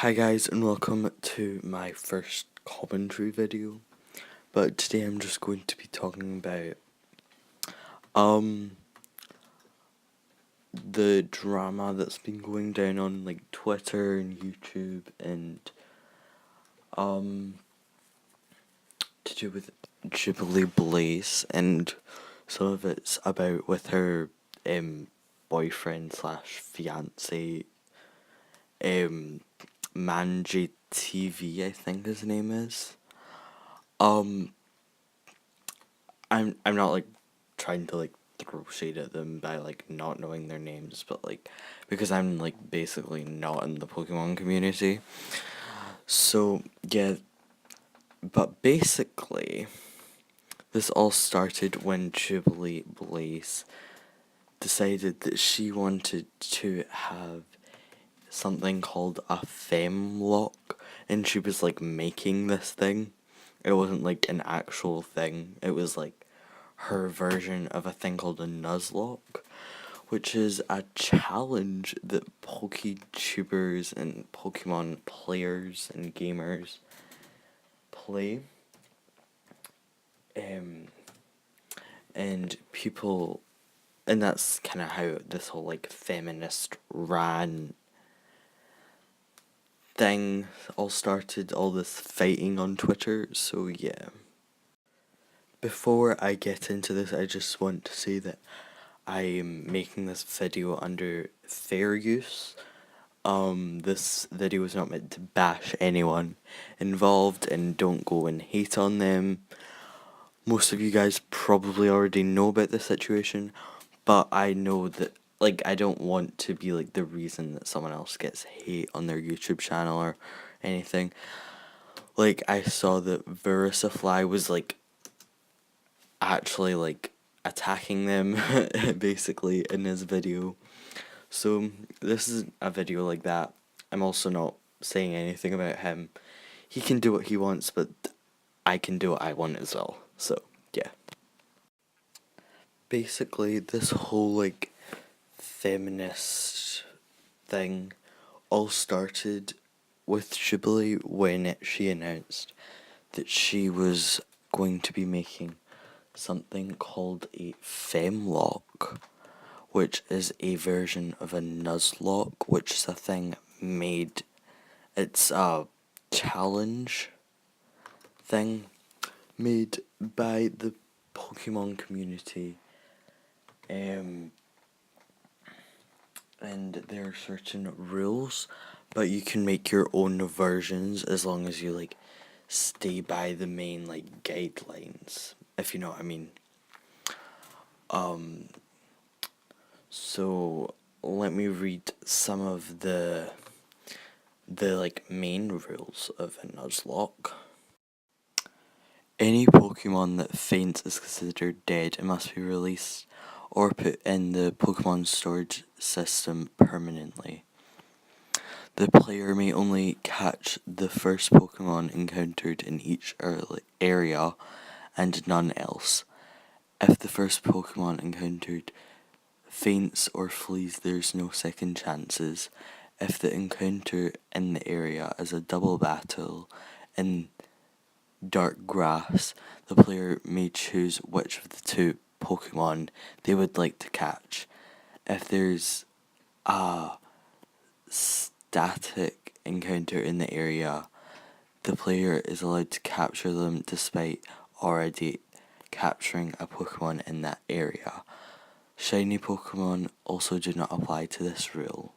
Hi guys, and welcome to my first commentary video. But today I'm just going to be talking about the drama that's been going down on like Twitter and YouTube and to do with JubileeBlais, and some of it's about with her boyfriend slash fiance MandJTV, I think his name is. I'm not like trying to like throw shade at them by like not knowing their names, but like because I'm like basically not in the Pokemon community. So yeah, but basically this all started when JubileeBlais decided that she wanted to have something called a femlock, and she was like making this thing. It wasn't like an actual thing, it was like her version of a thing called a Nuzlocke, which is a challenge that PokeTubers and Pokemon players and gamers play. And people, and that's kind of how this whole like feminist ran thing all started, all this fighting on Twitter. So yeah, before I get into this, I just want to say that I'm making this video under fair use. This video is not meant to bash anyone involved, and don't go and hate on them. Most of you guys probably already know about this situation, but I know that, like, I don't want to be, like, the reason that someone else gets hate on their YouTube channel or anything. Like, I saw that Verusafly was, like, actually, like, attacking them, basically, in his video. So, this is a video like that. I'm also not saying anything about him. He can do what he wants, but I can do what I want as well. So, yeah. Basically, this whole, like, feminist thing all started with Jubilee when she announced that she was going to be making something called a femlock, which is a version of a Nuzlocke, which is a thing made, it's a challenge thing made by the Pokemon community, and there are certain rules, but you can make your own versions as long as you like stay by the main like guidelines, if you know what I mean. So let me read some of the like main rules of a Nuzlocke. Any Pokemon that faints is considered dead and must be released or put in the Pokemon storage system permanently. The player may only catch the first Pokemon encountered in each area and none else. If the first Pokemon encountered faints or flees, there's no second chances. If the encounter in the area is a double battle in dark grass, the player may choose which of the two Pokemon they would like to catch. If there's a static encounter in the area, the player is allowed to capture them despite already capturing a Pokemon in that area. Shiny Pokemon also do not apply to this rule.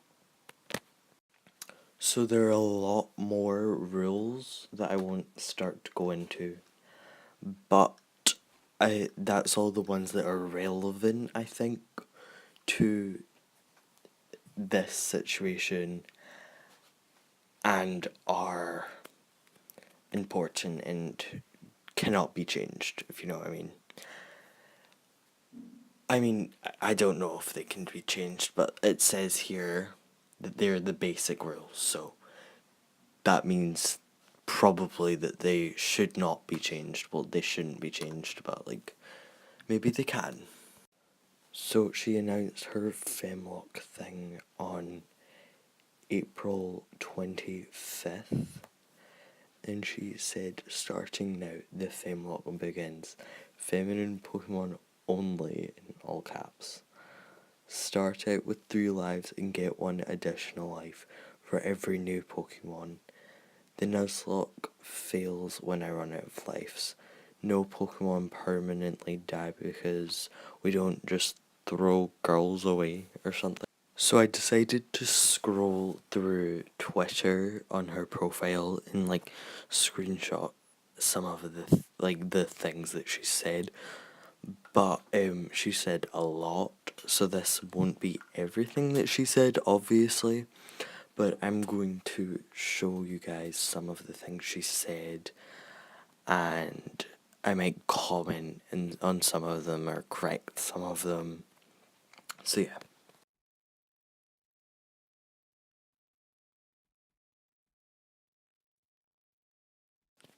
So there are a lot more rules that I won't start to go into, but that's all the ones that are relevant, I think, to this situation and are important and cannot be changed, if you know what I mean. I don't know if they can be changed, but it says here that they're the basic rules, so that means probably that they should not be changed. Well, they shouldn't be changed, but like, maybe they can. So she announced her femlock thing on April 25th, and she said, starting now, the Femlock begins. Feminine Pokemon only, in all caps. Start out with 3 lives and get 1 additional life for every new Pokemon. The Nuzlocke fails when I run out of lives. No Pokemon permanently die because we don't just throw girls away or something. So I decided to scroll through Twitter on her profile and like screenshot some of the things that she said. But she said a lot, so this won't be everything that she said, obviously. But I'm going to show you guys some of the things she said, and I might comment on some of them or correct some of them. So yeah.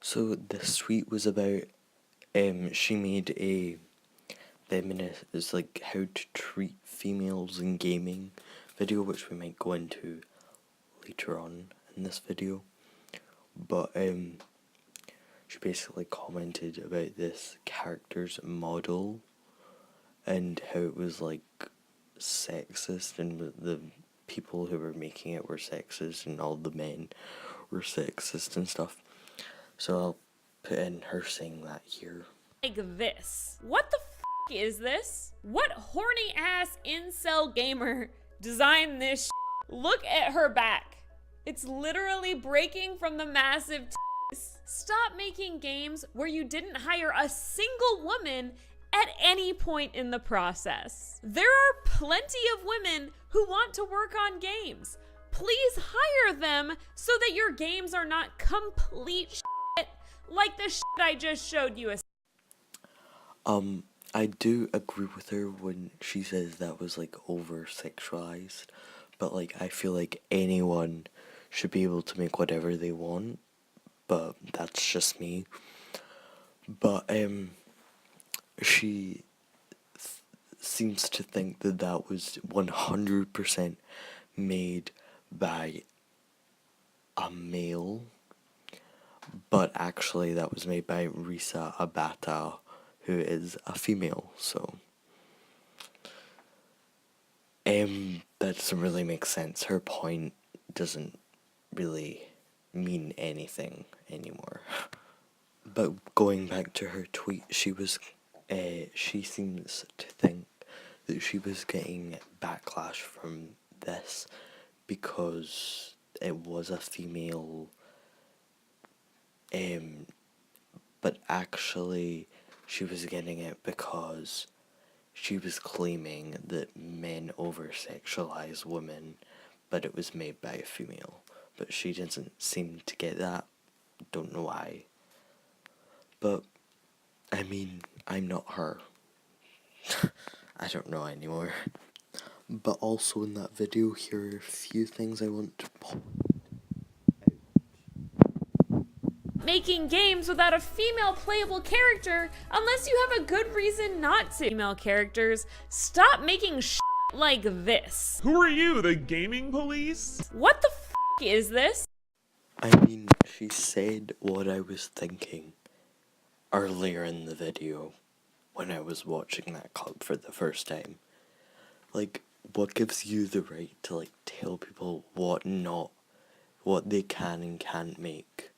So this tweet was about she made a feminist, is like how to treat females in gaming video, which we might go into later on in this video. But she basically commented about this character's model and how it was like sexist, and the people who were making it were sexist, and all the men were sexist and stuff. So I'll put in her saying that here. Like this. What the f is this? What horny ass incel gamer designed this shit? Look at her back. It's literally breaking from the massive titties. Stop making games where you didn't hire a single woman at any point in the process. There are plenty of women who want to work on games. Please hire them so that your games are not complete shit like the shit I just showed you. I do agree with her when she says that was like over-sexualized, but like I feel like anyone should be able to make whatever they want, but that's just me. But she seems to think that that was 100% made by a male, but actually that was made by Risa Abata, who is a female, so that doesn't really make sense. Her point doesn't really mean anything anymore. But going back to her tweet, she seems to think that she was getting backlash from this because it was a female, but actually she was getting it because she was claiming that men over-sexualize women, but it was made by a female. But she doesn't seem to get that. Don't know why. But, I mean, I'm not her. I don't know anymore. But also in that video, here are a few things I want to point out. Making games without a female playable character unless you have a good reason not to. Female characters, stop making shit like this. Who are you, the gaming police? What the f is this? I mean, she said what I was thinking earlier in the video when I was watching that clip for the first time. Like, what gives you the right to like tell people what they can and can't make?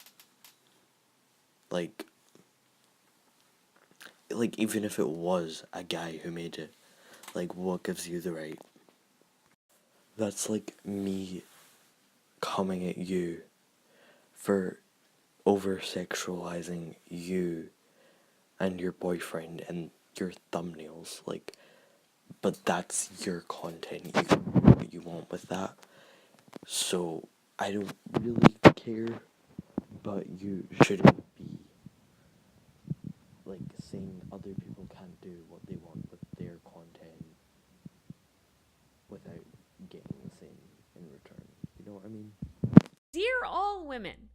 Like even if it was a guy who made it, like what gives you the right? That's like me coming at you for over-sexualizing you and your boyfriend and your thumbnails, like, but that's your content, you can do what you want with that, so I don't really care, but you shouldn't be, like, saying other people can't do what they want with their content without getting the same in return, you know what I mean? Dear all women,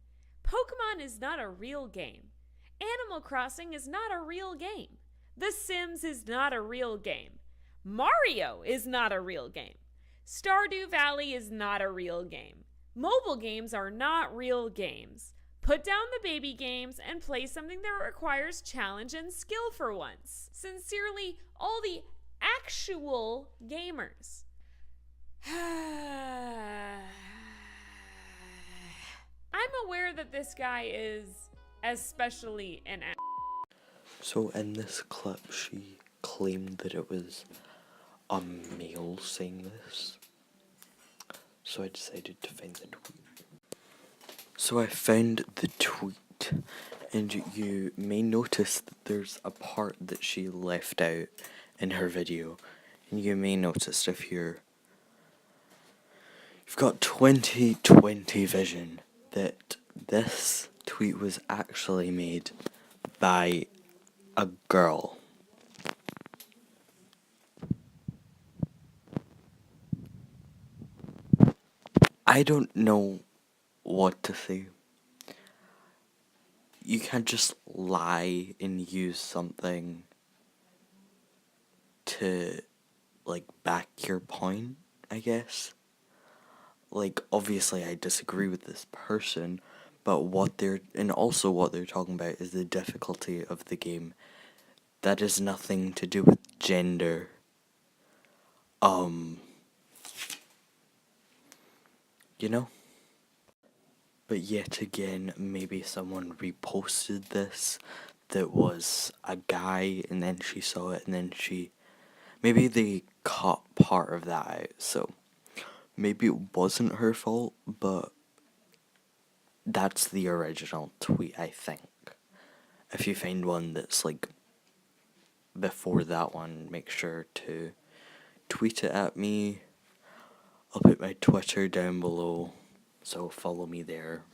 Pokemon is not a real game. Animal Crossing is not a real game. The Sims is not a real game. Mario is not a real game. Stardew Valley is not a real game. Mobile games are not real games. Put down the baby games and play something that requires challenge and skill for once. Sincerely, all the actual gamers. I'm aware that this guy is especially an ass. So in this clip, she claimed that it was a male saying this. So I decided to find the tweet. So I found the tweet, and you may notice that there's a part that she left out in her video. And you may notice if you've got 20/20 vision that this tweet was actually made by a girl. I don't know what to say. You can't just lie and use something to, like, back your point, I guess. Like, obviously I disagree with this person, but what they're talking about is the difficulty of the game. That has nothing to do with gender. You know? But yet again, maybe someone reposted this that was a guy, and then she saw it, and then maybe they cut part of that out, so maybe it wasn't her fault, but that's the original tweet, I think. If you find one that's like before that one, make sure to tweet it at me. I'll put my Twitter down below, so follow me there.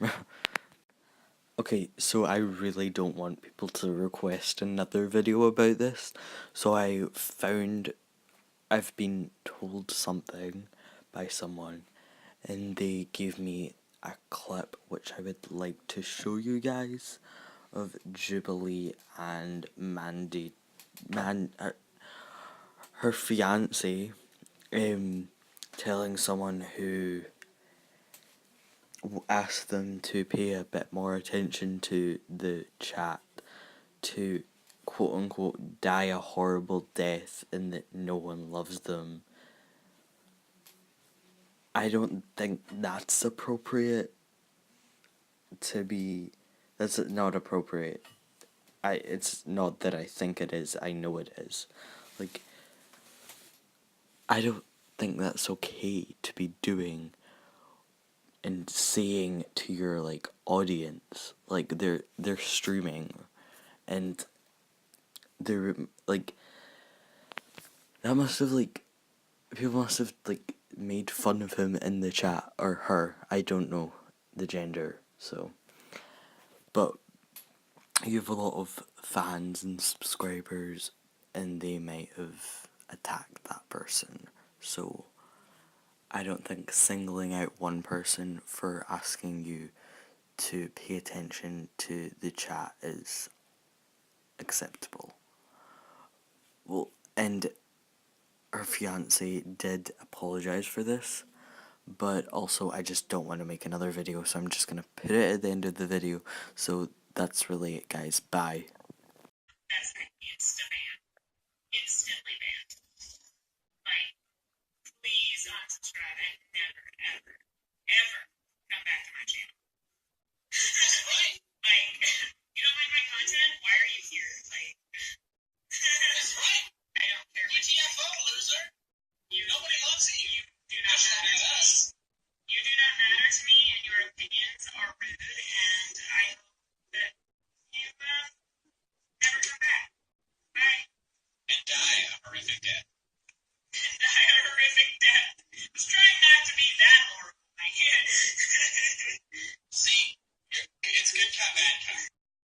Okay, so I really don't want people to request another video about this, so I've been told something by someone, and they gave me a clip which I would like to show you guys of Jubilee and her fiance, telling someone who asked them to pay a bit more attention to the chat to quote unquote die a horrible death and that no one loves them. I don't think that's appropriate that's not appropriate. It's not that I think it is, I know it is. Like, I don't think that's okay to be doing and saying to your, like, audience. Like, they're streaming and they're like, that must have, like, people must have, like, made fun of him in the chat, or her, I don't know the gender, so, but you have a lot of fans and subscribers, and they might have attacked that person, so I don't think singling out one person for asking you to pay attention to the chat is acceptable. Well, and her fiance did apologise for this, but also I just don't want to make another video, so I'm just going to put it at the end of the video. So that's really it, guys. Bye.